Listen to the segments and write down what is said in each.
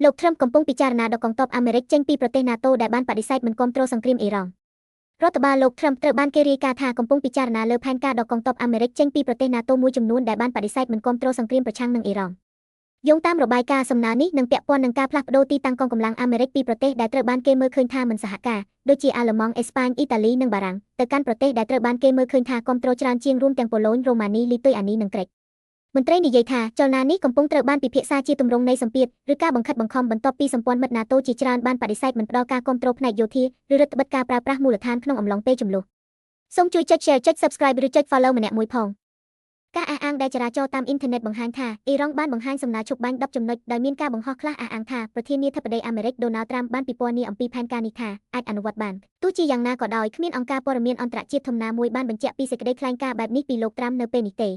លោក Trump កំពុងពិចារណាដកកងទ័ពអាមេរិកចេញពីប្រទេស NATO ដែលបានបដិសេធមិនគាំទ្រសង្គ្រាមអ៊ីរ៉ង់រដ្ឋបាលលោក Trump ត្រូវបានគេរាយការណ៍ថាកំពុងពិចារណាលើផែនការដកកងទ័ពអាមេរិកចេញពីប្រទេស NATO មួយចំនួនដែលបានបដិសេធមិនគាំទ្រសង្គ្រាមប្រឆាំងនឹងអ៊ីរ៉ង់យោងតាមរបាយការណ៍សំណើនេះនឹងពាក់ព័ន្ធនឹងការផ្លាស់ប្តូរទីតាំងកងកម្លាំងអាមេរិកពីប្រទេសដែលត្រូវបានគេមើលឃើញថាមិនសហការដូចជាអាល្លឺម៉ង់ អេស្ប៉ាញ អ៊ីតាលីនិងបារាំងទៅកាន់ប្រទេសដែលត្រូវបានគេមើលឃើញថាគាំទ្រច្រើនជាងរួមទាំងប៉ូឡូញ រ៉ូម៉ានី លីទុយអានីនិងក្រិកមន្ត្រីនិយាយថាចលនានេះកំពុងត្រូវបានពិភាក្សាជាទម្រង់នៃសម្ពាធឬការបង្ខិតបង្ខំបន្ទាប់ពីសម្ព័ន្ធមិត្ត NATO ជាច្រើនបានបដិសេធមិនផ្ដល់ការគាំទ្រផ្នែកយោធាឬរដ្ឋបិទការប្រើប្រាស់មូលដ្ឋានក្នុងអំឡុងពេលជម្លោះសូមជួយចុច Share ចុច Subscribe ឬចុច Follow ម្នាក់មួយផងការអះអាងដែលចរាចរណ៍តាមអ៊ីនធឺណិតបង្ហាញថាអ៊ីរ៉ង់បានបង្ហាញសំណើឈប់បាញ់10ចំណុចដោយមានការបង្ហោះខ្លះអះអាងថាប្រធានាធិបតីអាមេរិក Donald Trump បានពិពណ៌នាអំពីផែនការនេះថាអាចអនុវត្តបានទោះជាយ៉ាងណាក៏ដោយគ្មានអង្គការព័ត៌មានអន្តរជាតិធំណាមួយបានបញ្ជាក់ពីសេចក្តីថ្លែងការណ៍បែបនេះពីលោក Trump នៅពេលនេះទេ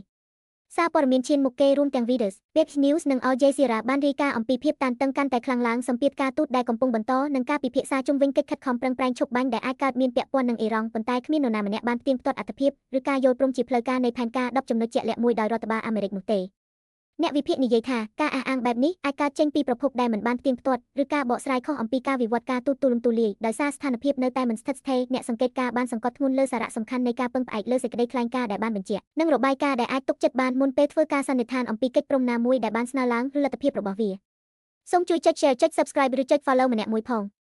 សារព័ត៌មានឈានមុខគេរួមទាំង Reuters, Page News និង Al Jazeera បានរាយការណ៍អំពីភាពតានតឹងកាន់តែខ្លាំងឡើងសម្ពាធការទូតដែលកំពុងបន្តនិងការពិភាក្សាជុំវិញកិច្ចខិតខំប្រឹងប្រែងឈប់បាញ់ដែលអាចកើតមានពាក់ព័ន្ធនឹងអ៊ីរ៉ង់ប៉ុន្តែគ្មាននរណាម្នាក់បានផ្ទៀងផ្ទាត់អត្ថភាពឬការយល់ព្រមជាផ្លូវការនៃផែនការ10ចំណុចជាក់លាក់មួយដោយរដ្ឋបាលអាមេរិកនោះទេអ្នកវិភាគនិយាយថាការអះអាងបែបនេះអាចកើតចេញពីប្រភពដែលមិនបានផ្ទៀងផ្ទាត់ឬការបកស្រាយខុសអំពីការវិវត្តការទូតទូលំទូលាយដោយសារស្ថានភាពនៅតែមិនស្ថិតស្ថេរអ្នកសង្កេតការណ៍បានសង្កត់ធ្ងន់លើសារៈសំខាន់នៃការពឹងផ្អែកលើសេចក្តីថ្លែងការណ៍ដែលបានបញ្ជាក់និងរបាយការណ៍ដែលអាចទុកចិត្តបានមុនពេលធ្វើការសន្និដ្ឋានអំពីកិច្ចព្រមណាមួយដែលបានស្នើឡើងឬលទ្ធភាពរបស់វាសូមជួយចុច Share ចុច Subscribe ឬចុច Follow ម្នាក់មួយផង